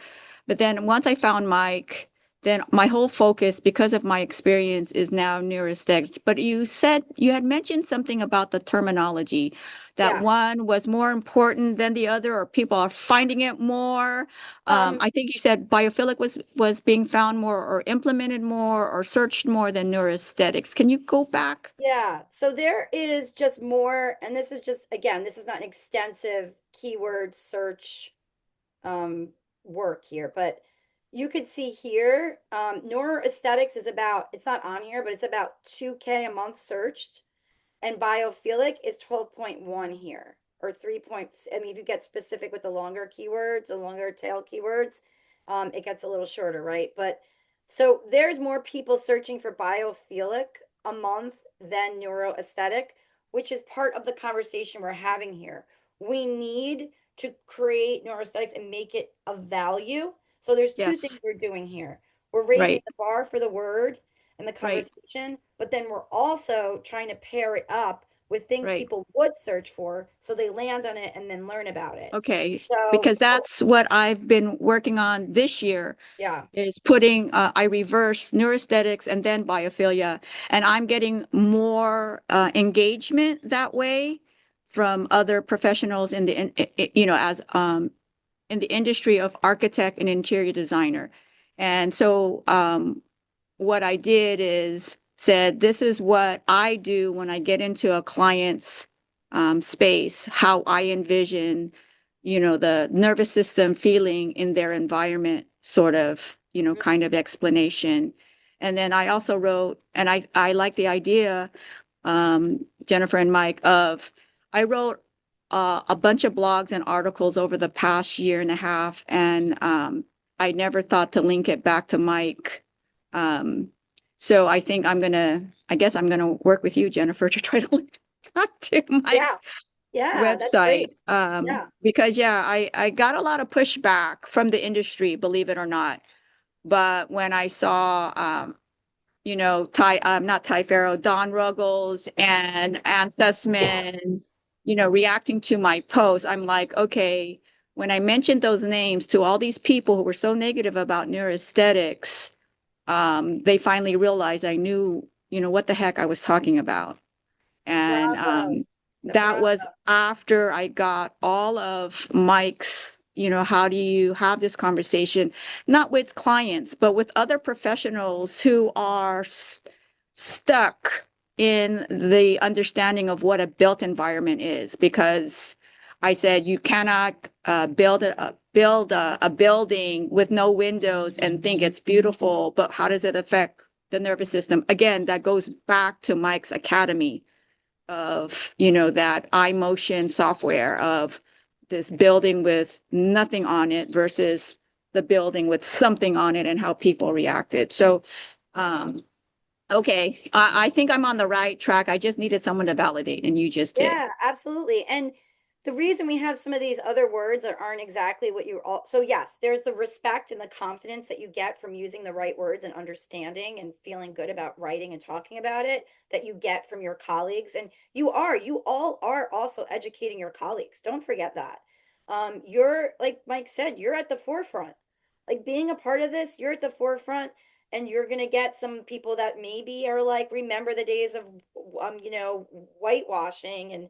But then once I found Mike, then my whole focus, because of my experience, is now neuroaesthetic. But you had mentioned something about the terminology, that Yeah. one was more important than the other, or people are finding it more. Um, I think you said biophilic was being found more or implemented more or searched more than neuroaesthetics. Can you go back? yeah. So there is just more, and this is just again, this is not an extensive keyword search um, work here, but you could see here, neuroaesthetics is about, it's not on here, but it's about 2K a month searched. And biophilic is 12.1 here, or 3 points. I mean, if you get specific with the longer keywords, the longer tail keywords, it gets a little shorter, right? But so there's more people searching for biophilic a month than neuroaesthetic, which is part of the conversation we're having here. We need to create neuroaesthetics and make it a value. So there's two things Yes, we're doing here. We're raising right, the bar for the word and the right, conversation, but then we're also trying to pair it up with things right. people would search for so they land on it and then learn about it. Okay, So, because that's what I've been working on this year yeah. is putting, I reverse neuroaesthetics and then biophilia, and I'm getting more engagement that way from other professionals in the, as in the industry of architect and interior designer. And so what I did is said, this is what I do when I get into a client's space, how I envision, the nervous system feeling in their environment, sort of, kind of explanation. And then I also wrote, and I like the idea, Jennifer and Mike, I wrote a bunch of blogs and articles over the past year and a half, and I never thought to link it back to Mike. Um, so I guess I'm gonna work with you, Jennifer, to try to link back to Yeah. Mike's Yeah. That's great. website. Yeah. Because yeah, I got a lot of pushback from the industry, believe it or not. But when I saw not Ty Farrow, Don Ruggles and Ann Sussman, reacting to my post, I'm like, okay, when I mentioned those names to all these people who were so negative about neuroaesthetics, they finally realized I knew, what the heck I was talking about. And Bravo. that was after I got all of Mike's, how do you have this conversation, not with clients, but with other professionals who are stuck in the understanding of what a built environment is. Because I said you cannot build a building with no windows and think it's beautiful, but how does it affect the nervous system? Again, that goes back to Mike's academy of, that eye motion software of this building with nothing on it versus the building with something on it and how people reacted. So, okay, I think I'm on the right track. I just needed someone to validate, and you just did. Yeah, absolutely. And the reason we have some of these other words that aren't exactly what you all, so yes, there's the respect and the confidence that you get from using the right words and understanding and feeling good about writing and talking about it that you get from your colleagues. And you all are also educating your colleagues. Don't forget that. You're, like Mike said, you're at the forefront. Like being a part of this, you're at the forefront, and you're going to get some people that maybe are like, remember the days of whitewashing, and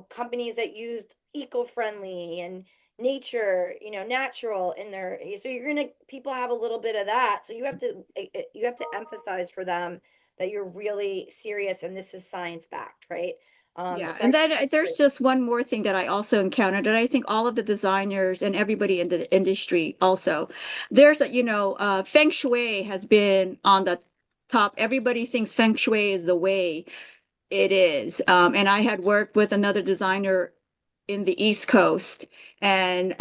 companies that used eco-friendly and nature, natural in their, so you're going to, people have a little bit of that, so you have to emphasize for them that you're really serious and this is science backed, right? Yeah, So and then there's just one more thing that I also encountered, and I think all of the designers and everybody in the industry also, there's Feng Shui has been on the top. Everybody thinks Feng Shui is the way it is. And I had worked with another designer in the East Coast, and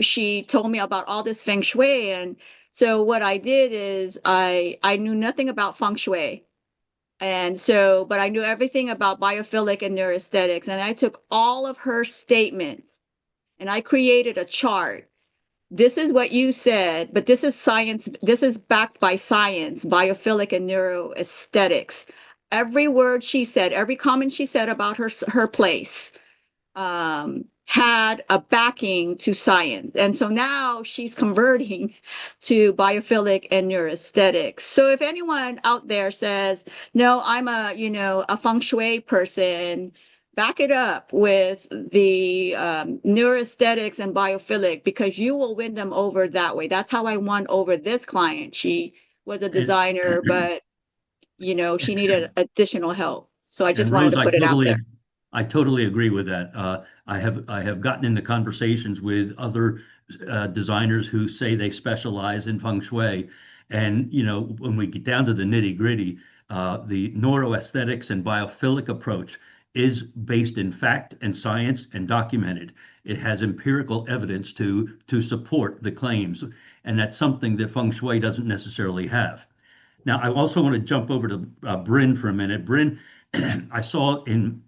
she told me about all this Feng Shui. And so what I did is I knew nothing about Feng Shui. And so, but I knew everything about biophilic and neuroaesthetics. And I took all of her statements and I created a chart. This is what you said, but this is science. This is backed by science, biophilic and neuroaesthetics. Every word she said, every comment she said about her place, had a backing to science. And so now she's converting to biophilic and neuroaesthetics. So if anyone out there says, no, I'm a feng shui person, back it up with the neuroaesthetics and biophilic, because you will win them over that way. That's how I won over this client. She was a designer, but she needed additional help. So I just And wanted Rose, to put it out there. I totally agree with that. I have gotten into conversations with other designers who say they specialize in feng shui, and when we get down to the nitty gritty, the neuroaesthetics and biophilic approach is based in fact and science and documented. It has empirical evidence to support the claims, and that's something that feng shui doesn't necessarily have. Now, I also want to jump over to Bryn for a minute. Bryn, I saw in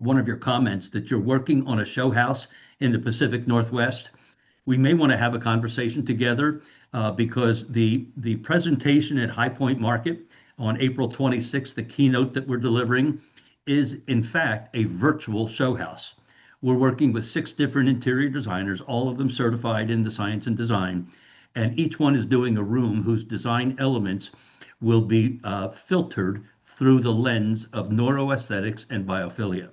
one of your comments that you're working on a show house in the Pacific Northwest. We may want to have a conversation together because the presentation at High Point Market on April 26th, the keynote that we're delivering, is in fact a virtual show house. We're working with 6 different interior designers, all of them certified in the science and design, and each one is doing a room whose design elements will be filtered through the lens of neuroaesthetics and biophilia.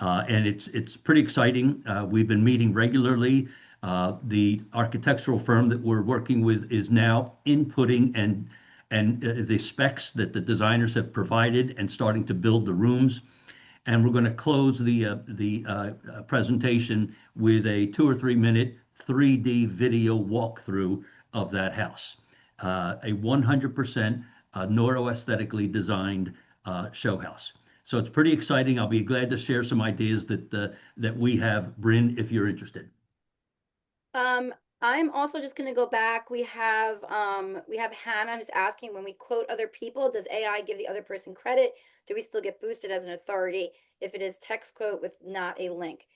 And it's pretty exciting. We've been meeting regularly. The architectural firm that we're working with is now inputting and the specs that the designers have provided and starting to build the rooms. And we're going to close the presentation with a 2 or 3 minute 3D video walkthrough of that house. A 100% neuroaesthetically designed show house. So it's pretty exciting. I'll be glad to share some ideas that we have, Bryn, if you're interested. I'm also just going to go back. We have Hannah who's asking, when we quote other people, does AI give the other person credit? Do we still get boosted as an authority if it is text quote with not a link?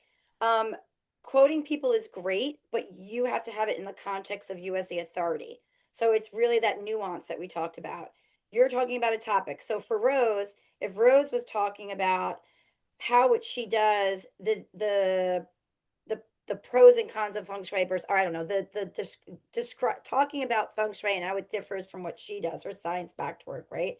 Quoting people is great, but you have to have it in the context of you as the authority. So it's really that nuance that we talked about. You're talking about a topic. So for Rose, if Rose was talking about how what she does, the the pros and cons of feng shui versus, or I don't know, talking about feng shui and how it differs from what she does, her science backed work, right?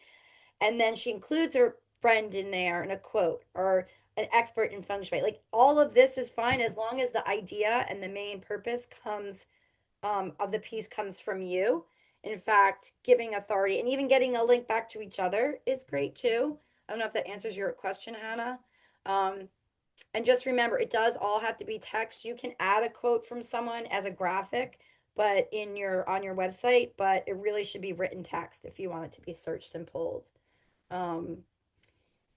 And then she includes her friend in there and a quote or an expert in feng shui. Like all of this is fine as long as the idea and the main purpose comes of the piece comes from you. In fact, giving authority and even getting a link back to each other is great too. I don't know if that answers your question, Hannah. Um, and just remember, it does all have to be text. You can add a quote from someone as a graphic, but in your on your website, but it really should be written text if you want it to be searched and pulled. Um,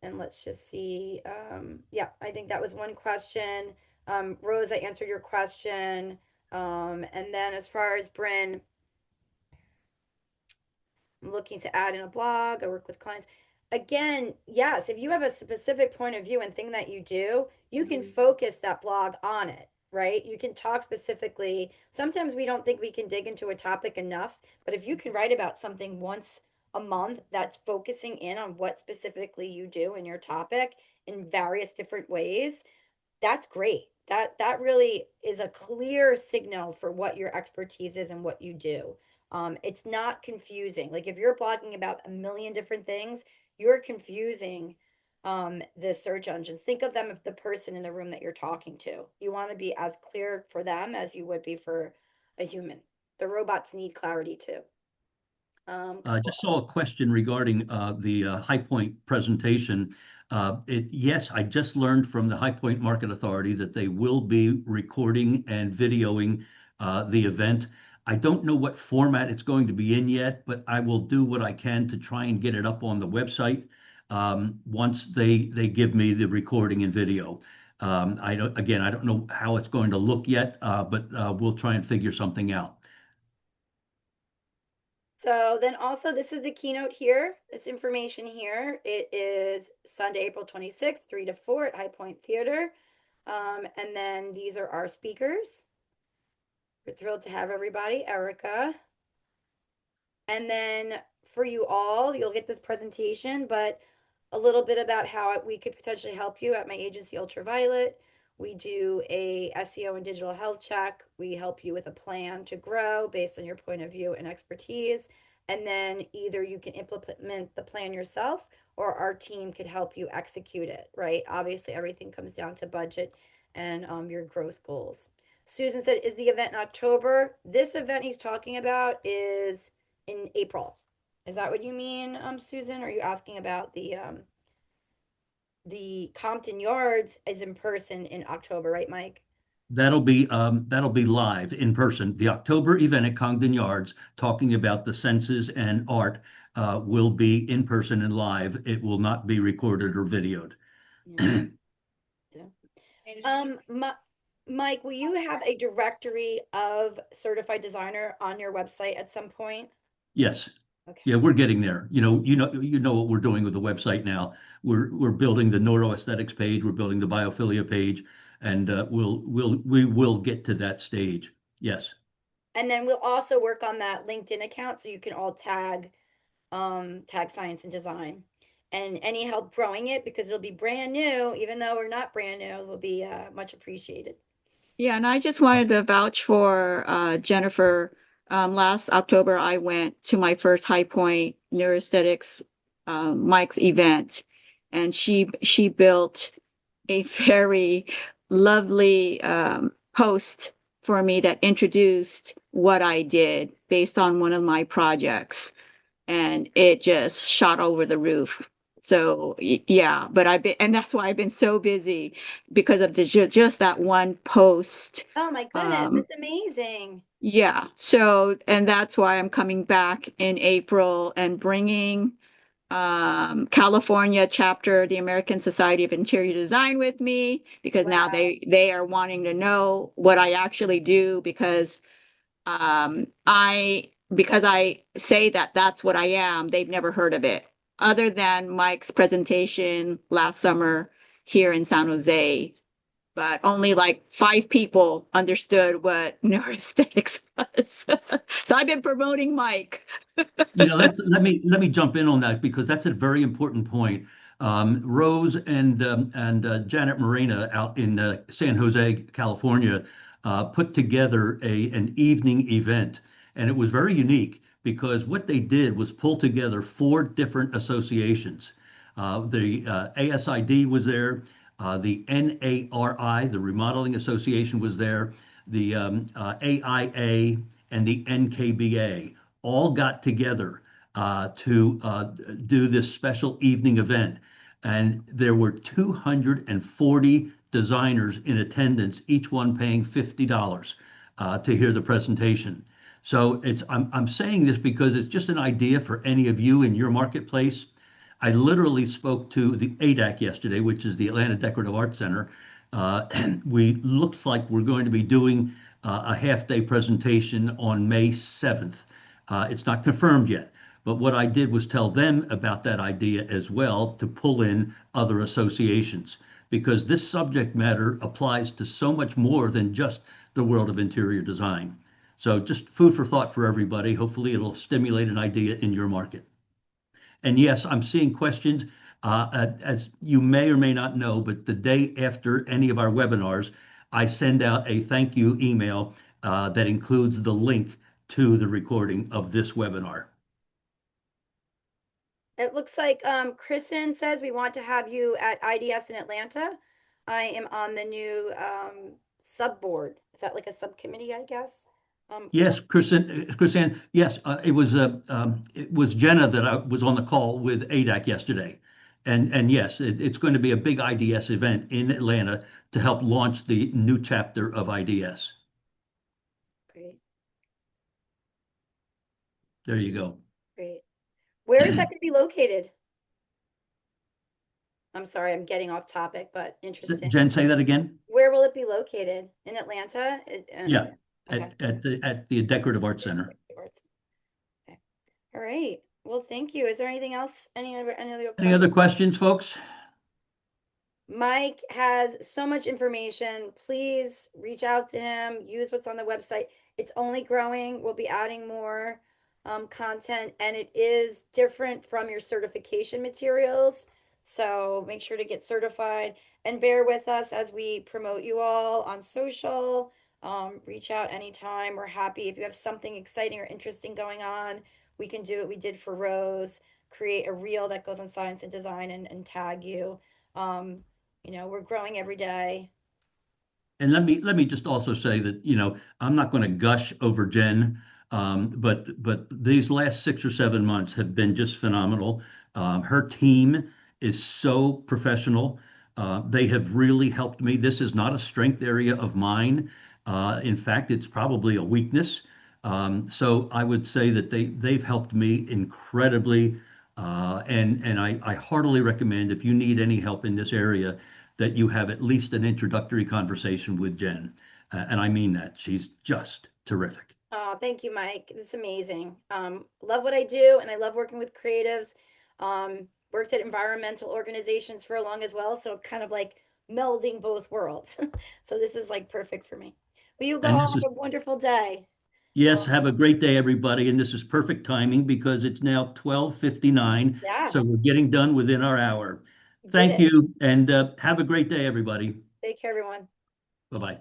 and let's just see. Yeah, I think that was one question. Rose, I answered your question. And then as far as Bryn, I'm looking to add in a blog. I work with clients. Again, yes, if you have a specific point of view and thing that you do, you can focus that blog on it, right? You can talk specifically. Sometimes we don't think we can dig into a topic enough, but if you can write about something once a month that's focusing in on what specifically you do in your topic in various different ways, that's great. That really is a clear signal for what your expertise is and what you do. It's not confusing. Like if you're blogging about a million different things, you're confusing the search engines. Think of them as the person in the room that you're talking to. You want to be as clear for them as you would be for a human. The robots need clarity too. I just saw a question regarding the High Point presentation. Yes, I just learned from the High Point Market Authority that they will be recording and videoing the event. I don't know what format it's going to be in yet, but I will do what I can to try and get it up on the website once they give me the recording and video. Again, I don't know how it's going to look yet, but we'll try and figure something out. So then also this is the keynote here, this information here. It is Sunday, April 26th, 3 to 4 at High Point Theater. And then these are our speakers. We're thrilled to have everybody. Erica. And then for you all, you'll get this presentation, but a little bit about how we could potentially help you at my agency, Ultraviolet. We do a SEO and digital health check. We help you with a plan to grow based on your point of view and expertise. And then either you can implement the plan yourself or our team could help you execute it, right? Obviously, everything comes down to budget and your growth goals. Susan said, is the event in October? This event he's talking about is in April. Is that what you mean, Susan? Or are you asking about the Compton Yards is in person in October, right, Mike? That'll be live in person. The October event at Congdon Yards, talking about the senses and art, will be in person and live. It will not be recorded or videoed. Yeah. Mike, will you have a directory of certified designer on your website at some point? Yes. Okay. Yeah, we're getting there. You know what we're doing with the website now. We're building the neuroaesthetics page. We're building the biophilia page, and we will get to that stage. Yes. And then we'll also work on that LinkedIn account so you can all tag science and design. And any help growing it because it'll be brand new, even though we're not brand new, will be much appreciated. Yeah, and I just wanted to vouch for Jennifer. Last October, I went to my first High Point Neuroaesthetics Mike's event, and she built a very lovely post for me that introduced what I did based on one of my projects, and it just shot over the roof. So yeah, but and that's why I've been so busy because of just that one post. Oh my goodness, it's amazing. Yeah. So, and that's why I'm coming back in April and bringing California chapter, the American Society of Interior Design with me, because Wow. now they are wanting to know what I actually do because because I say that that's what I am, they've never heard of it other than Mike's presentation last summer here in San Jose. But only like 5 people understood what neuroaesthetics was. So I've been promoting Mike. Let me jump in on that because that's a very important point. Rose and Janet Morena out in San Jose, California, put together an evening event, and it was very unique because what they did was pull together four different associations. The ASID was there, the NARI, the Remodeling Association, was there, the AIA, and the NKBA all got together to do this special evening event. And there were 240 designers in attendance, each one paying $50 to hear the presentation. So I'm saying this because it's just an idea for any of you in your marketplace. I literally spoke to the ADAC yesterday, which is the Atlanta Decorative Arts Center. We looks like we're going to be doing a half-day presentation on May 7th. It's not confirmed yet, but what I did was tell them about that idea as well to pull in other associations because this subject matter applies to so much more than just the world of interior design. So just food for thought for everybody. Hopefully it'll stimulate an idea in your market. And yes, I'm seeing questions. As you may or may not know, but the day after any of our webinars, I send out a thank you email that includes the link to the recording of this webinar. It looks like Kristen says we want to have you at IDS in Atlanta. I am on the new sub board. Is that like a subcommittee, I guess? Yes, Chrisanne, yes, it was Jenna that I was on the call with ADAC yesterday. And yes, it's going to be a big IDS event in Atlanta to help launch the new chapter of IDS. Great. There you go. Great. Where is that going to be located? I'm sorry, I'm getting off topic, but interesting. Jen, say that again. Where will it be located? In Atlanta? Yeah, okay. at the Decorative Arts Center. Okay. All right. Well, thank you. Is there anything else? Any other questions, folks? Mike has so much information. Please reach out to him. Use what's on the website. It's only growing. We'll be adding more content, and it is different from your certification materials. So make sure to get certified and bear with us as we promote you all on social. Reach out anytime. We're happy. If you have something exciting or interesting going on, we can do what we did for Rose, create a reel that goes on Science and Design and tag you. You know, we're growing every day. And let me just also say that, you know, I'm not going to gush over Jen, but these last 6 or 7 months have been just phenomenal. Her team is so professional. They have really helped me. This is not a strength area of mine. In fact, it's probably a weakness. So I would say that they've helped me incredibly. And I heartily recommend if you need any help in this area, that you have at least an introductory conversation with Jen. And I mean that. She's just terrific. Oh, thank you, Mike. It's amazing. Love what I do, and I love working with creatives. Worked at environmental organizations for a long as well, so kind of like melding both worlds. So this is like perfect for me. Will you go have a wonderful day? Yes, have a great day, everybody. And this is perfect timing because it's now 12:59. Yeah. So we're getting done within our hour. Thank you, and have a great day, everybody. Take care, everyone. Bye-bye.